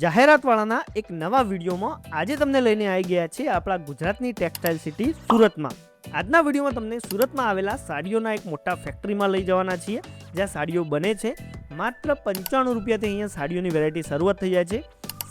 જાહેરાતવાળાના એક નવા વિડીયોમાં આજે તમને લઈને આવી ગયા છે આપણા ગુજરાતની ટેક્સટાઇલ સિટી સુરતમાં. આજના વિડીયોમાં તમને સુરતમાં આવેલા સાડીઓના એક મોટા ફેક્ટરીમાં લઈ જવાના છીએ, જ્યાં સાડીઓ બને છે. માત્ર 95 રૂપિયાથી અહીંયા સાડીઓની વેરાયટી શરૂઆત થઈ જાય છે.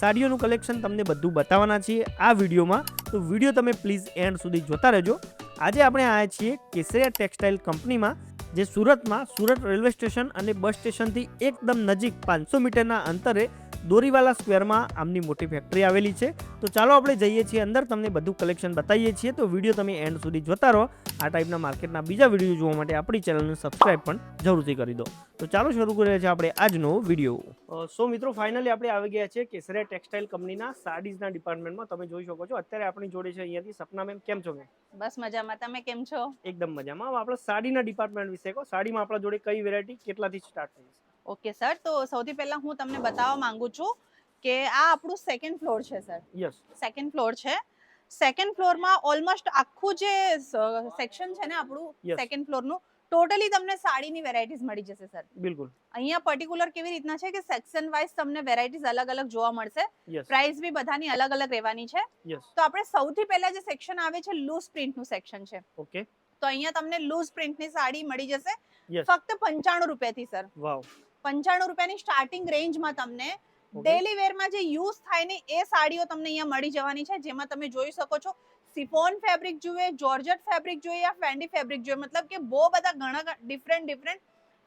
સાડીઓનું કલેક્શન તમને બધું બતાવવાના છીએ આ વિડીયોમાં, તો વિડીયો તમે પ્લીઝ એન્ડ સુધી જોતા રહેજો. આજે આપણે આવ્યા છીએ કેસરિયા ટેક્સટાઇલ કંપનીમાં, જે સુરતમાં સુરત રેલવે સ્ટેશન અને બસ સ્ટેશનથી એકદમ નજીક 500 મીટરના અંતરે દોરીવાલા સ્ક્વેરમાં આમની મોટી ફેક્ટરી આવેલી છે. તો ચાલો આપણે જઈએ છીએ અંદર, તમને બધું કલેક્શન બતાવીએ છીએ. તો વિડીયો તમે એન્ડ સુધી જોતા રહો. આ ટાઈપના માર્કેટના બીજા વિડીયો જોવા માટે આપણી ચેનલને સબસ્ક્રાઈબ પણ જરૂરથી કરી દો. તો ચાલો શરૂ કરીએ છીએ આપણે આજનો વિડીયો. સો મિત્રો, ફાઇનલી આપણે આવી ગયા છે કેસરિયા ટેક્સટાઇલ કંપનીના સાડીઝના ડિપાર્ટમેન્ટમાં. તમે જોઈ શકો છો અત્યારે આપણી જોડે છે અહીંયાથી સપના મેમ. કેમ છો મેમ? બસ મજામાં, તમે કેમ છો? એકદમ મજામાં. આપણે સાડીના ડિપાર્ટમેન્ટ વિશે કહો. સાડીમાં આપણા જોડે કઈ વેરાયટી કેટલાથી સ્ટાર્ટ થઈ છે? ઓકે સર, તો સૌથી પહેલા હું તમને બતાવવા માંગુ છું કે આ આપણું સેકન્ડ ફ્લોર છે સર. યસ, સેકન્ડ ફ્લોર છે. સેકન્ડ ફ્લોરમાં ઓલમોસ્ટ આખું જે સેક્શન છે ને આપણું Yes. સેકન્ડ ફ્લોરનું, ટોટલી તમને સાડીની વેરાયટીઝ મળી જશે સર. બિલકુલ. અહીંયા પર્ટિક્યુલર કેવી રીતના છે કે સેક્શન વાઇઝ તમને વેરાયટીઝ અલગ અલગ જોવા મળશે. યસ, પ્રાઇસ બી બધાની અલગ અલગ રહેવાની છે. યસ. તો આપણે સૌથી પહેલા જે સેક્શન આવે છે લૂઝ પ્રિન્ટનું સેક્શન છે. ઓકે. તો અહીંયા તમને લૂઝ પ્રિન્ટની સાડી મળી જશે યસ. ફક્ત 95 રૂપિયાથી સર. વાવ. 95 રૂપિયાની સ્ટાર્ટિંગ રેન્જમાં તમને ડેલી વેરમાં જે યુઝ થાય ને એ સાડીઓ તમને અહીંયા મળી જવાની છે, જેમાં તમે જોઈ શકો છો સિફોન ફેબ્રિક જોઈએ, જોર્જેટ ફેબ્રિક જોઈએ યા ફેન્ડી ફેબ્રિક જોઈએ, મતલબ કે બહુ બધા ઘણા ડિફરન્ટ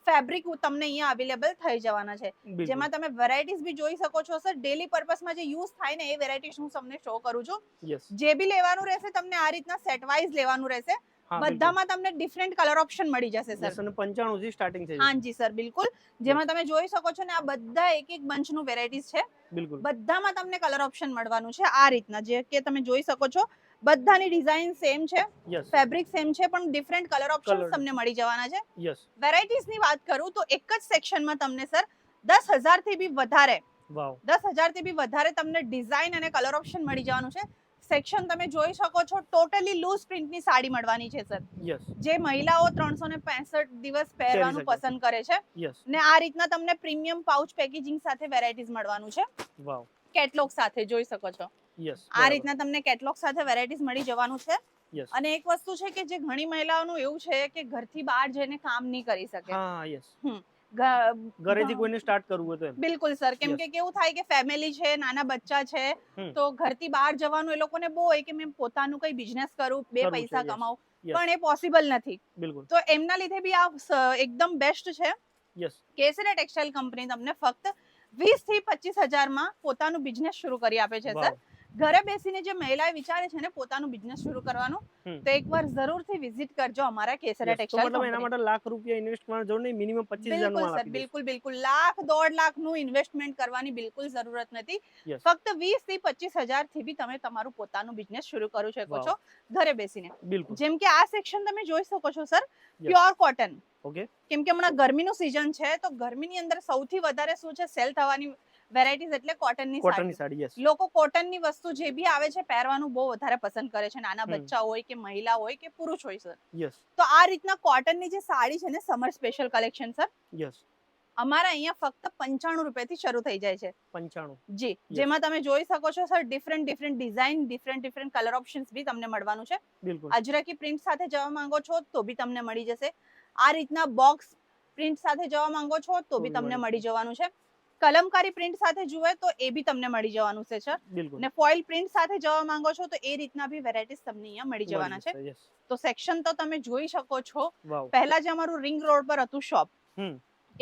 ફેબ્રિક તમને અહીંયા અવેલેબલ થઈ જવાના છે, જેમાં તમે વેરાયટીઝ બી જોઈ શકો છો સર. ડેલી પર્પસમાં જે યુઝ થાય ને એ વેરાયટીઝ હું તમને શો કરું છું. યસ. જે બી લેવાનું રહેશે તમને આ રીતના સેટ વાઇઝ લેવાનું રહેશે. બધામાં તમને ડિફરન્ટ કલર ઓપ્શન મળી જશે સર. 95 થી સ્ટાર્ટિંગ છે. હાજી સર, બિલકુલ. જેમાં તમે જોઈ શકો છો ને આ બધા એક એક બંચનું વેરાયટીઝ છે. બિલકુલ. બધામાં તમને કલર ઓપ્શન મળવાનું છે આ રીતના, જે કે તમે જોઈ શકો છો. બધાની ડિઝાઇન સેમ છે, યસ, ફેબ્રિક સેમ છે, પણ ડિફરન્ટ કલર ઓપ્શન Colour. તમને મળી જવાના છે. યસ. વેરાયટીઝની વાત કરું તો એક જ સેક્શનમાં તમને સર 10,000 થી બી વધારે વાવ. 10,000 થી બી વધારે તમને ડિઝાઇન અને કલર ઓપ્શન મળી જવાનું છે. સેક્શન તમે જોઈ શકો છો, ટોટલી લૂઝ પ્રિન્ટની સાડી મળવાની છે સર, યસ, જે મહિલાઓ 365 દિવસ પહેરવાનું શકે. પસંદ કરે છે. યસ. ને આ રીતના તમને પ્રીમિયમ પાઉચ પેકેજિંગ સાથે વેરાયટીઝ મળવાનું છે, વાવ. કેટલોગ સાથે જોઈ શકો છો. યસ. આ રીતના તમને કેટલોગ સાથે વેરાયટીઝ મળી જવાનું છે. યસ. અને એક વસ્તુ છે કે જે ઘણી મહિલાઓનું એવું છે કે ઘરથી બહાર જઈને કામ નહીં કરી શકે. હા, યસ. ઘરેથી કોઈને સ્ટાર્ટ કરવું હોય તો એમ. બિલકુલ સર, કેમ Yes. કે કેવું થાય કે ફેમિલી છે, નાના બચ્ચા છે, તો ઘરથી બહાર જવાનું એ લોકોને બહુ હોય કે મેં પોતાનું કઈ બિઝનેસ કરું, બે કરવું છે, પૈસા yes. કમાઉં, Yes. પણ એ પોસિબલ નથી. બિલકુલ. તો એમના લીધે બી આ એકદમ બેસ્ટ છે. યસ. કેસરિયા ટેક્સટાઇલ કંપની તમને ફક્ત 20 થી 25,000 માં પોતાનું બિઝનેસ શરૂ કરી આપે છે સર. વાવ. ઘરે બેસીને જે મહિલાએ વિચારે છે ને પોતાનું બિઝનેસ શરૂ કરવાનું, તો એકવાર જરૂરથી વિઝિટ કરજો અમારા કેસરિયા Yes. તો ટેક્સટાઇલ મતલબ એના કંપની. માટે લાખ રૂપિયા ઇન્વેસ્ટ કરવાની જરૂર નહીં, મિનિમમ 25,000 નું બિલકુલ માલ સર, આપી દઈશ. બિલકુલ લાખ 1.5 લાખ નું ઇન્વેસ્ટમેન્ટ કરવાની બિલકુલ જરૂરત નથી. Yes. ફક્ત 20 થી 25,000 થી બી તમે તમારું પોતાનું બિઝનેસ શરૂ કરી શકો વાવ. છો ઘરે બેસીને. બિલકુલ. જેમ કે આ સેક્શન તમે જોઈ શકો છો sir, Yes. Pure cotton. Okay. કેમ કે હમણાં ગરમીનું સીઝન છે, તો ગરમીની અંદર સૌથી વધારે શું છે સેલ થવાની વેરાયટીઝ એટલે કોટનની કોટનની સાડી. સાડી. યસ. લોકો કોટનની વસ્તુ જે બી આવે છે પહેરવાનું બહુ વધારે પસંદ કરે છે, નાના હમ. બચ્ચા હોય કે મહિલા હોય કે પુરુષ હોય સર. યસ. તો આ રીતના કોટનની જે સાડી છે ને summer special collection sir, yes. અમારા અહીંયા ફક્ત 95 રૂપિયાથી શરૂ થઈ જાય છે 95. જી. જેમાં તમે જોઈ શકો છો sir, different design, different colour options બી તમને મળવાનું છે. બિલકુલ. અજરકી પ્રિન્ટ સાથે જવા માંગો છો તો બી તમને મળી જશે. આ રીતના બોક્સ પ્રિન્ટ સાથે જવા માંગો છો તો બી તમને મળી જવાનું છે. કલમકારી પ્રિન્ટ સાથે જુએ તો એ બી તમને મળી જવાનું છે સર. બિલકુલ. ને ફોઇલ પ્રિન્ટ સાથે જવા માંગો છો તો એ રીતના બી વેરાયટીઝ તમને અહીંયા મળી જવાના છે. યસ. તો સેક્શન તો તમે જોઈ શકો છો. વાવ. પહેલા જે અમારું રિંગ રોડ પર હતું શોપ, હમ.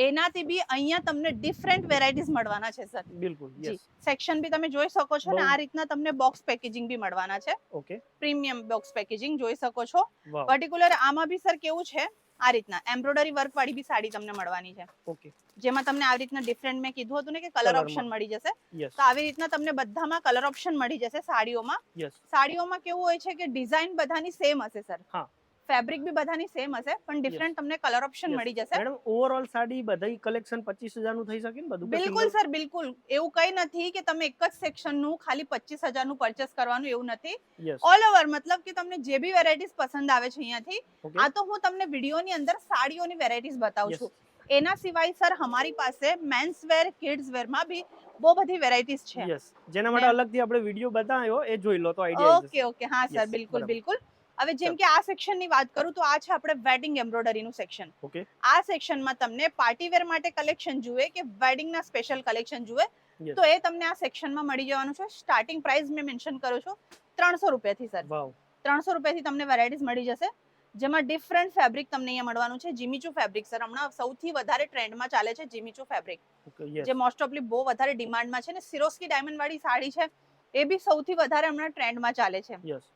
એનાથી બી અહીંયા તમને ડિફરન્ટ વેરાયટીઝ મળવાના છે સર. બિલકુલ. જી. યસ. સેક્શન બી તમે જોઈ શકો છો ને બહુ. આ રીતના તમને બોક્સ પેકેજિંગ બી મળવાના છે. ઓકે. પ્રીમિયમ બોક્સ પેકેજિંગ જોઈ શકો છો. વાવ. પર્ટિક્યુલર આમાં બી સર કેવું છે, આ રીતના એમ્બ્રોઇડરી વર્ક વાળી બી સાડી તમને મળવાની છે, ઓકે. જેમાં તમને આવી રીતના ડિફરન્ટ મેં કીધું હતું ને કે કલર Colour ઓપ્શન માં. મળી જશે. યસ. તો આવી રીતના તમને બધામાં કલર ઓપ્શન મળી જશે સાડીઓમાં. યસ. સાડીઓમાં કેવું હોય છે કે ડિઝાઇન બધાની સેમ હશે સર, હા. ફેબ્રિક બી બધાની સેમ હશે, પણ ડિફરન્ટ તમને કલર ઓપ્શન મળી જશે. મેડમ, ઓવરઓલ સાડી બધી કલેક્શન 25,000 નું થઈ શકે ને બધું? બિલકુલ સર, બિલકુલ. એવું કઈ નથી કે તમે એક જ સેક્શન નું ખાલી 25,000 નું પરચેસ કરવાનું, એવું નથી. યસ. ઓલ ઓવર, મતલબ કે તમને જે બી વેરાયટીઝ પસંદ આવે છે અહીંયાથી. ઓકે. આ તો હું તમને વિડીયોની અંદર સાડીઓની વેરાયટીઝ બતાવું Yes. છું. એના સિવાય સર અમારી પાસે મેન્સ વેર, કિડ્સ વેર માં બી બહુ બધી વેરાયટીઝ છે. યસ, જેના માટે ને- અલગથી આપણે વિડીયો બતાવ્યો એ જોઈ લો તો આઈડિયા આવી જશે. ઓકે હા સર, Yes, બિલકુલ બરાબર. બિલકુલ. હવે જેમ કે આ સેક્શનની વાત કરું તો આ છે આપણે વેડિંગ એમ્બ્રોઇડરીનું સેક્શન. ઓકે. આ સેક્શનમાં તમને પાર્ટી વેર માટે કલેક્શન જુએ કે વેડિંગના સ્પેશિયલ કલેક્શન જુએ યસ. તો એ તમને આ સેક્શનમાં મળી જવાનું છે. સ્ટાર્ટિંગ પ્રાઇસ મેં મેન્શન કરું છું 300 રૂપિયાથી સર. વાવ. 300 રૂપિયાથી તમને વેરાયટીઝ મળી જશે, જેમાં ડિફરન્ટ ફેબ્રિક તમને અહીંયા મળવાનું છે. જીમીચુ ફેબ્રિક સર હમણાં સૌથી વધારે ટ્રેન્ડમાં ચાલે છે જીમીચુ ફેબ્રિક, ઓકે. યસ. જે મોસ્ટ ઓફલી બહુ વધારે ડિમાન્ડમાં છે. ને સિરોસ્કી ડાયમંડ વાળી સાડી છે એ બી સૌથી વધારે હમણાં ટ્રેન્ડમાં ચાલે છે. યસ.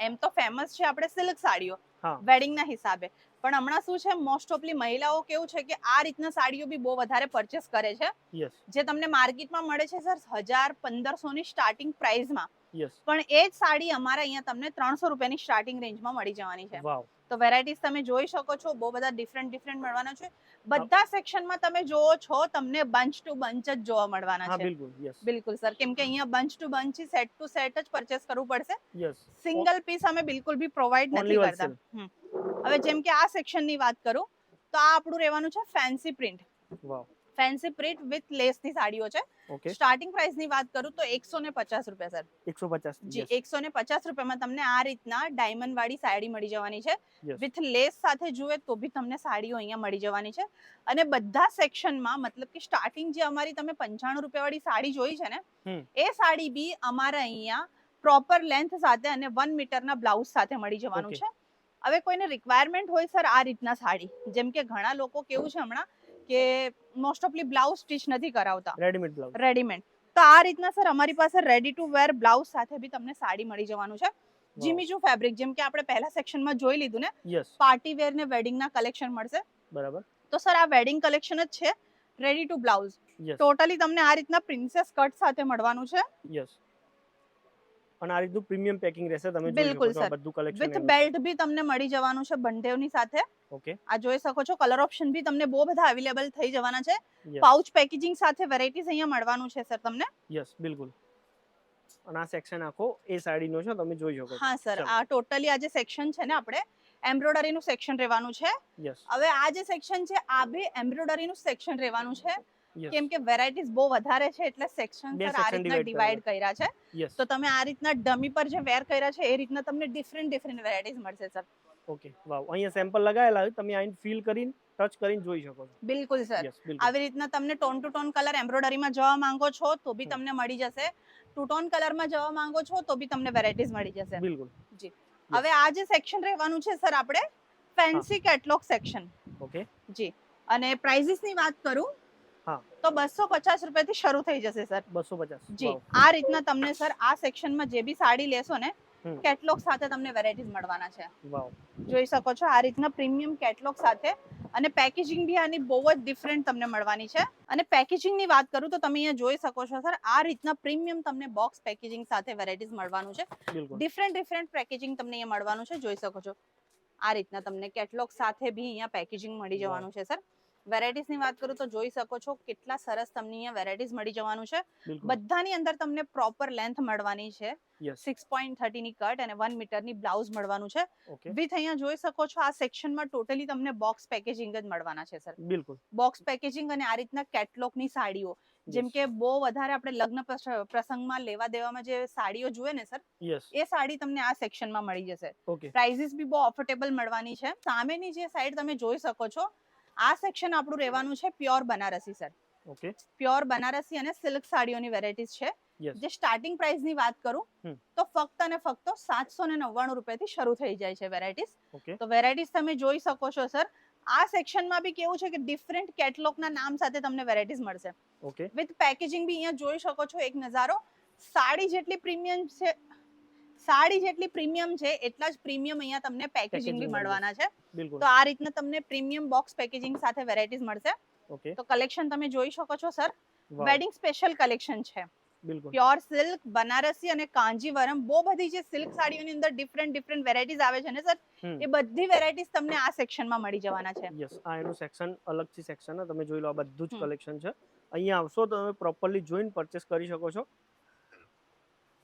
એમ તો ફેમસ છે આપણે સિલ્ક સાડીઓ હા. વેડિંગના હિસાબે, પણ હમણાં શું છે મોસ્ટ ઓફલી મહિલાઓ કેવું છે કે આ રીતના સાડીઓ બી બહુ વધારે પરચેસ કરે છે, યસ. જે તમને માર્કેટમાં મળે છે સર 1000-1500 ની સ્ટાર્ટિંગ પ્રાઇસમાં, યસ. પણ એ જ સાડી અમારા અહીંયા તમને 300 રૂપિયાની સ્ટાર્ટિંગ રેન્જમાં મળી જવાની છે. વાવ. તો વેરાયટીઝ તમે જોઈ શકો છો, બહુ બધા ડિફરન્ટ મળવાના છે. બધા સેક્શનમાં તમે જોવો છો તમને બંચ ટુ બંચ જ જોવા મળવાના હા છે. બિલકુલ. યસ. બિલકુલ સર, કેમ કે અહીંયા bunch to bunch set to set જ પરચેસ કરવું પડશે. યસ. સિંગલ પીસ અમે બિલકુલ બી પ્રોવાઈડ Only નથી કરતા. હવે જેમ કે આ સેક્શનની વાત કરું તો આ આપણું રહેવાનું છે fancy print. Wow. Fancy print with લેસની સાડીઓ છે. ઓકે. સ્ટાર્ટિંગ પ્રાઇસની વાત કરું તો 150 રૂપિયા સર. 150. જી, 150 રૂપિયામાં તમને આ રીતના ડાયમંડ વાળી સાડી મળી જવાની છે. યસ. વિથ લેસ સાથે જુએ તો બી તમને સાડીઓ અહીંયા મળી જવાની છે. અને બધા સેક્શનમાં મતલબ કે સ્ટાર્ટિંગ જે અમારી તમે 95 રૂપિયા વાળી સાડી જોઈ છે ને, એ સાડી બી અમારા અહીંયા પ્રોપર લેન્થ સાથે અને 1 મીટરના બ્લાઉઝ સાથે મળી જવાનું Okay. છે. હવે કોઈને રિક્વાયરમેન્ટ હોય સર આ રીતના સાડી, જેમ કે ઘણા લોકો કેવું છે હમણાં કે મોસ્ટ ઓફલી બ્લાઉઝ સ્ટિચ નથી કરાવતા, રેડીમેડ બ્લાઉઝ. રેડીમેડ, તો આ રીતના સર અમારી પાસે રેડી ટુ વેર બ્લાઉઝ સાથે બી તમને સાડી મળી જવાનું છે. જીમીચુ ફેબ્રિક, જેમ કે આપણે પહેલા સેક્શનમાં જોઈ લીધું ને, યસ. પાર્ટી વેર ને વેડિંગના કલેક્શન મળશે. બરાબર. તો સર આ વેડિંગ કલેક્શન જ છે, ready to blouse. Yes. Totally તમને આ રીતના પ્રિન્સેસ કટ સાથે મળવાનું છે. યસ. અને આ રીતનું પ્રીમિયમ પેકિંગ રહેશે, તમે જોઈ બિલકુલ શકો છો આ સર. બધું કલેક્શન. વિથ બેલ્ટ બી તમને મળી જવાનું છે બંધેવની સાથે. ઓકે. આ જોઈ શકો છો, કલર ઓપ્શન બી તમને બહુ બધા અવેલેબલ થઈ જવાના છે. યસ. પાઉચ પેકેજિંગ સાથે વેરાયટીઝ અહીંયા મળવાનું છે સર તમને. યસ બિલકુલ. અને આ સેક્શન આખો એ સાડીનો છે, તમે જોઈ શકો છો. હા સર, ચાલો. આ ટોટલી આ જે સેક્શન છે ને આપણે એમ્બ્રોઇડરીનું સેક્શન રહેવાનું છે. યસ. હવે આ જે સેક્શન છે આ બી એમ્બ્રોઇડરીનું સેક્શન રહેવાનું છે, યસ. કેમ કે વેરાયટીઝ બહુ વધારે છે એટલે સેક્શન બે સર આ section રીતના divide ડિવાઈડ કર્યા છે. યસ. તો તમે આ રીતના ડમી પર જે વેર કર્યા છે એ રીતના તમને ડિફરન્ટ વેરાયટીઝ મળશે સર. ઓકે. વાવ. અહીંયા સેમ્પલ લગાવેલા હોય, તમે આઈને ફીલ કરીને ટચ કરીને જોઈ શકો છો. બિલકુલ સર. યસ બિલકુલ. આવી રીતના તમને ટોન ટુ ટોન કલર એમ્બ્રોઇડરીમાં જવા માંગો છો તો બી તમને મળી જશે. ટુ ટોન કલરમાં જવા માંગો છો તો બી તમને વેરાયટીઝ મળી જશે. બિલકુલ. જી. હવે આ જે સેક્શન રહેવાનું છે સર આપણે ફેન્સી કેટલોગ સેક્શન. ઓકે. જી. અને પ્રાઇઝિસ ની વાત કરું હા. તો 250 રૂપિયાથી શરૂ થઈ જશે સર. 250. જી. વાવ. આ રીતના તમને સર આ સેક્શનમાં જે બી સાડી લેશો ને, હમ. કેટલોગ સાથે તમને વેરાયટીઝ મળવાના છે. વાવ. જોઈ શકો છો આ રીતના પ્રીમિયમ કેટલોગ સાથે, અને પેકેજિંગ બી આની બહુ જ ડિફરન્ટ તમને મળવાની છે. અને પેકેજિંગની વાત કરું તો તમે અહીંયા જોઈ શકો છો સર આ રીતના પ્રીમિયમ તમને બોક્સ પેકેજિંગ સાથે વેરાયટીઝ મળવાનું છે. બિલકુલ. ડિફરન્ટ પેકેજિંગ તમને અહીંયા મળવાનું છે, જોઈ શકો છો. આ રીતના તમને કેટલોગ સાથે બી અહીંયા પેકેજિંગ મળી જવાનું છે સર. વેરાયટીઝ ની વાત કરું તો જોઈ શકો છો કેટલા સરસ તમને અહીંયા વેરાયટીઝ મળી જવાનું છે. બિલકુલ. બધાની અંદર તમને પ્રોપર લેન્થ મળવાની છે, યસ. 6.30 ની કટ અને 1 મીટરની બ્લાઉઝ મળવાનું છે. ઓકે. વિથ અહીંયા જોઈ શકો છો આ સેક્શનમાં ટોટલી તમને બોક્સ પેકેજિંગ જ મળવાના છે સર. બિલકુલ. બોક્સ પેકેજિંગ અને આ રીતના કેટલોગની સાડીઓ, જેમ કે બહુ વધારે આપણે લગ્ન પ્રસંગમાં લેવા દેવામાં જે સાડીઓ જુએ ને સર, યસ. એ સાડી તમને આ સેક્શનમાં મળી જશે. ઓકે. પ્રાઇઝિસ બી બહુ અફોર્ડેબલ મળવાની છે. સામેની જે સાઈડ તમે જોઈ શકો છો, આ સેક્શન આપણું રહેવાનું છે pure Banarasi sir. Okay. Pure Banarasi અને સિલ્ક સાડીઓની વેરાયટીઝ છે. યસ. જે સ્ટાર્ટિંગ પ્રાઇસ ની વાત કરું તો ફક્ત અને ફક્ત 799 રૂપિયાથી શરૂ થઈ જાય છે વેરાયટીઝ. ઓકે. તો વેરાયટીઝ તમે જોઈ શકો છો સર. આ સેક્શનમાં બી કેવું છે કે ડિફરન્ટ કેટલોગના નામ સાથે તમને વેરાયટીઝ મળશે. ઓકે. વિથ પેકેજિંગ બી અહીંયા જોઈ શકો છો એક નજારો. સાડી જેટલી પ્રીમિયમ છે, સાડી જેટલી પ્રીમિયમ છે એટલા જ પ્રીમિયમ અહીંયા તમને પેકેજિંગ બી મળવાના છે. બિલકુલ. તો આ રીતના તમને પ્રીમિયમ બોક્સ પેકેજિંગ સાથે વેરાયટીઝ મળશે. ઓકે. તો કલેક્શન તમે જોઈ શકો છો સર. વાવ. વેડિંગ સ્પેશિયલ કલેક્શન છે. બિલકુલ. પ્યોર સિલ્ક, બનારસી અને કાંજીવરમ, બહુ બધી જે સિલ્ક સાડીઓની અંદર ડિફરન્ટ વેરાયટીઝ આવે છે ને સર, એ બધી વેરાયટીઝ તમને આ સેક્શનમાં મળી જવાના છે. યસ. આ એનું સેક્શન અલગથી સેક્શન તમે જોઈ લો, આ બધું જ હમ. કલેક્શન છે. અહીંયા આવશો તો તમે પ્રોપરલી જોઈને પરચેસ કરી શકો છો.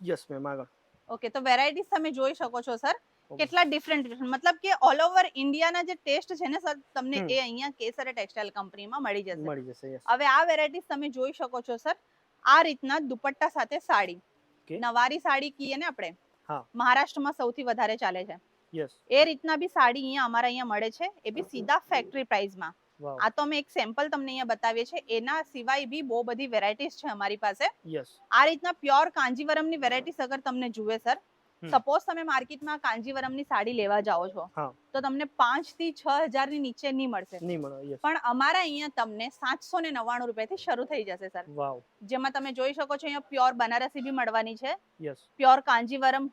યસ મેમ, આગળ. ઓકે, તો વેરાયટીઝ તમે જોઈ શકો છો સર. Okay. કેટલા ડિફરન્ટ મતલબ કે ઓલ ઓવર ઇન્ડિયાના જે ટેસ્ટ છે ને સર, તમને હમ. એ અહીંયા કેસર ટેક્સટાઇલ કંપનીમાં મળી જશે. મળી જશે. યસ. હવે આ વેરાયટીઝ તમે જોઈ શકો છો સર. આ રીતના દુપટ્ટા સાથે સાડી, Okay. નવારી સાડી કહીએ ને આપણે, હા. મહારાષ્ટ્રમાં સૌથી વધારે ચાલે છે, યસ. એ રીતના બી સાડી અહીંયા અમારા અહીંયા મળે છે, એ બી સીધા ફેક્ટરી પ્રાઇસમાં. વાવ. આ તો અમે એક સેમ્પલ તમને અહીંયા બતાવીએ છીએ, એના સિવાય બી બહુ બધી વેરાયટીઝ છે અમારી પાસે. યસ. આ રીતના પ્યોર કાંજીવરમની વેરાયટીઝ અગર તમને જુએ સર, હમ. સપોઝ તમે માર્કેટમાં કાંજીવરમની સાડી લેવા જાઓ છો હા. તો તમને 5 થી 6 હજાર ની નીચે નહીં મળશે, નહીં મળે. યસ. પણ અમારા અહીંયા તમને 799 રૂપિયાથી શરૂ થઈ જશે સર. વાવ. જેમાં તમે જોઈ શકો છો અહીંયા પ્યોર બનારસી બી મળવાની છે, yes. Pure Kanjivaram,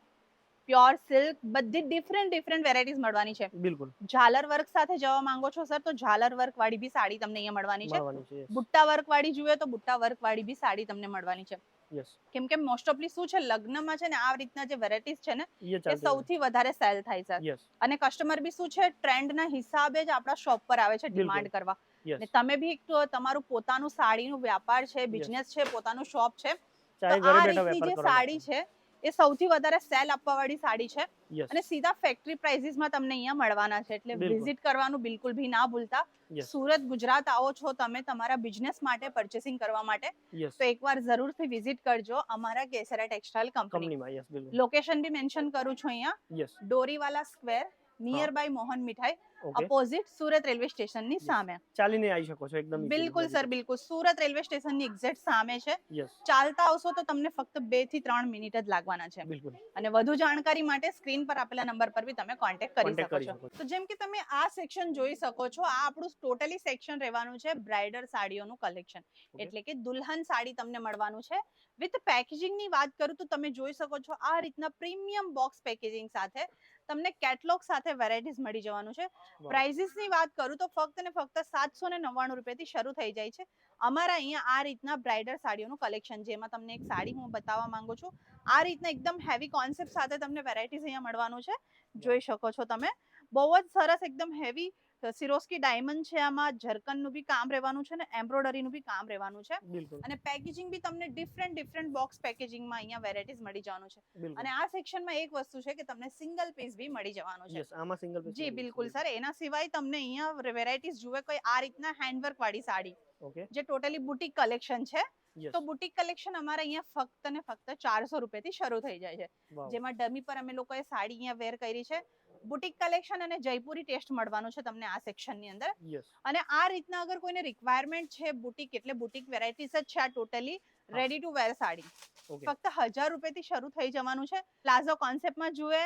pure silk, બધી ડિફરન્ટ વેરાયટીઝ મળવાની છે. બિલકુલ ઝાલર વર્ક સાથે જવા માંગો છો સર તો ઝાલર વર્ક વાળી બી સાડી તમને અહીંયા મળવાની છે. મળવાની છે. યસ. બુટ્ટા વર્ક વાળી જોઈએ તો બુટ્ટા વર્ક વાળી બી સાડી તમને મળવાની છે. યસ. કેમ કે મોસ્ટ ઓફલી શું છે, લગ્નમાં છે ને આ રીતના જે વેરાયટીઝ છે ને એ એ ચાલતું સૌથી વધારે સેલ થાય છે. યસ. અને કસ્ટમર બી શું છે, ટ્રેન્ડના હિસાબે જ આપણા શોપ પર આવે છે બિલકુલ. ડિમાન્ડ કરવા. યસ. ને તમે બી તમારું પોતાનું સાડીનું વ્યાપાર છે, બિઝનેસ છે, પોતાનું શોપ છે, તો ચાહે ઘરે આ બેઠા રીતની વેપાર જે કરો. સાડી છે એ સૌથી વધારે સેલ આપવા વાળી સાડી છે. યસ. અને સીધા ફેક્ટરી પ્રાઇસીસમાં તમને અહીંયા મળવાના છે, એટલે બિલકુલ. વિઝિટ કરવાનું બિલકુલ ભી ના ભૂલતા. યસ. સુરત ગુજરાત આવો છો તમે તમારા બિઝનેસ માટે, પરચેસિંગ કરવા માટે, યસ. તો એકવાર જરૂરથી વિઝિટ કરજો અમારા કેસરા ટેક્સટાઇલ કંપની. કંપનીમાં. યસ. બિલકુલ. લોકેશન બી મેન્શન કરું છું અહીંયા, yes. Doriwala square, nearby Mohan Mithai, okay. Opposite Surat railway સ્ટેશનની Yes. સામે. ચાલીને આવી શકો છો એકદમ. બિલકુલ સર, બિલકુલ સુરત રેલવે સ્ટેશનની એક્ઝેક્ટ સામે છે. યસ. ચાલતા આવશો તો તમને ફક્ત 2 થી 3 મિનિટ જ લાગવાના છે. બિલકુલ. અને વધુ જાણકારી માટે સ્ક્રીન પર આપેલા નંબર પર બી તમે કોન્ટેક્ટ કરી Contact શકો કરી છો. શકો છો. તો જેમ કે તમે આ સેક્શન જોઈ શકો છો, આ આપણું ટોટલી સેક્શન રહેવાનું છે બ્રાઇડલ સાડીઓનું કલેક્શન, એટલે કે દુલ્હન સાડી તમને મળવાનું છે. વિથ પેકેજિંગ ની વાત કરું તો તમે જોઈ શકો છો આ રીતના પ્રીમિયમ બોક્સ પેકેજિંગ સાથે તમને કેટલોગ સાથે વેરાયટીઝ મળી જવાનું છે. વાવ. પ્રાઇસીસ ની વાત કરું તો ફક્ત ને ફક્ત 799 રૂપિયાથી શરૂ થઈ જાય છે અમારા અહીંયા આ રીતના બ્રાઇડલ સાડીઓનું કલેક્શન. જેમાં તમને એક સાડી હું બતાવવા માંગુ છું, આ રીતના એકદમ હેવી કોન્સેપ્ટ સાથે તમને વેરાયટીઝ અહીંયા મળવાનું છે. જોઈ શકો છો તમે, બહુ જ સરસ એકદમ હેવી સિરોસ્કી ડાયમંડ છે, આમાં ઝરકનનું બી કામ રહેવાનું છે ને એમ્બ્રોઇડરીનું બી કામ રહેવાનું છે. બિલકુલ. અને પેકેજિંગ બી તમને ડિફરન્ટ બોક્સ પેકેજિંગમાં અહીંયા વેરાયટીઝ મળી જવાનું છે. બિલકુલ. અને આ સેક્શનમાં એક વસ્તુ છે કે તમને સિંગલ પીસ બી મળી જવાનું છે. યસ. આમાં સિંગલ પીસ. જી બિલકુલ સર. એના સિવાય તમને અહીંયા વેરાયટીઝ જુએ કોઈ આ રીતના હેન્ડવર્ક વાળી સાડી, ઓકે. જે ટોટલી બુટીક કલેક્શન છે, યસ. તો બુટીક કલેક્શન અમારા અહીંયા ફક્ત ને ફક્ત 400 રૂપિયાથી શરૂ થઈ જાય છે. વાવ. જેમાં ડમી પર અમે લોકોએ સાડી અહીંયા વેર કરી છે. બુટીક કલેક્શન અને જયપુરી ટેસ્ટ મળવાનું છે તમને આ સેક્શનની અંદર. યસ. અને આ રીતના અગર કોઈને રિક્વાયરમેન્ટ છે બુટીક, એટલે બુટીક વેરાયટીઝ જ છે આ totally ready to wear sari, okay. ફક્ત 1000 રૂપિયાથી શરૂ થઈ જવાનું છે. પ્લાઝો કોન્સેપ્ટમાં જુએ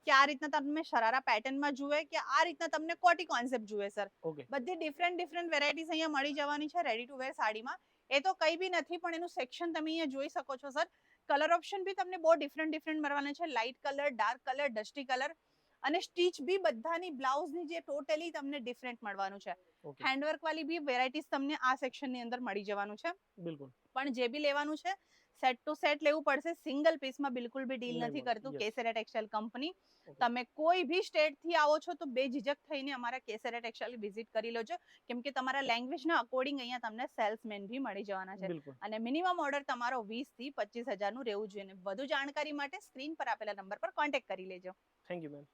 કે આ રીતના તમે શરારા પેટર્નમાં જુએ કે આ રીતના તમને કોટી કોન્સેપ્ટ જુએ સર, ઓકે. બધી ડિફરન્ટ વેરાયટીઝ અહીંયા મળી જવાની છે રેડી ટુ વેર સાડીમાં. એ તો કંઈ બી નથી, પણ એનું સેક્શન તમે અહીંયા જોઈ શકો છો સર. કલર ઓપ્શન બી તમને બહુ ડિફરન્ટ મળવાના છે, light colour, dark colour, dusty colour, અને સ્ટીચ બી બધાની બ્લાઉઝની જે ટોટલી તમને ડિફરન્ટ મળવાનું છે. ઓકે. હેન્ડવર્ક વાળી બી વેરાયટીઝ તમને આ સેક્શનની અંદર મળી જવાનું છે. બિલકુલ. પણ જે બી લેવાનું છે સેટ ટુ સેટ લેવું પડશે, સિંગલ પીસમાં બિલકુલ બી ડીલ નહીં નથી મળે. કરતું Yes. Kesara textile company. Okay. તમે કોઈ બી સ્ટેટ થી આવો છો તો બેઝિઝક થઈને અમારા કેસરા ટેક્સટાઇલ વિઝિટ કરી લેજો, કેમ કે તમારા લેંગ્વેજના અકોર્ડિંગ અહીંયા તમને સેલ્સમેન બી મળી જવાના છે. બિલકુલ. અને મિનિમમ ઓર્ડર તમારો 20 થી 25 હજારનું રહેવું જોઈએ. વધુ જાણકારી માટે સ્ક્રીન પર આપેલા નંબર પર કોન્ટેક્ટ કરી લેજો. Thank you ma'am.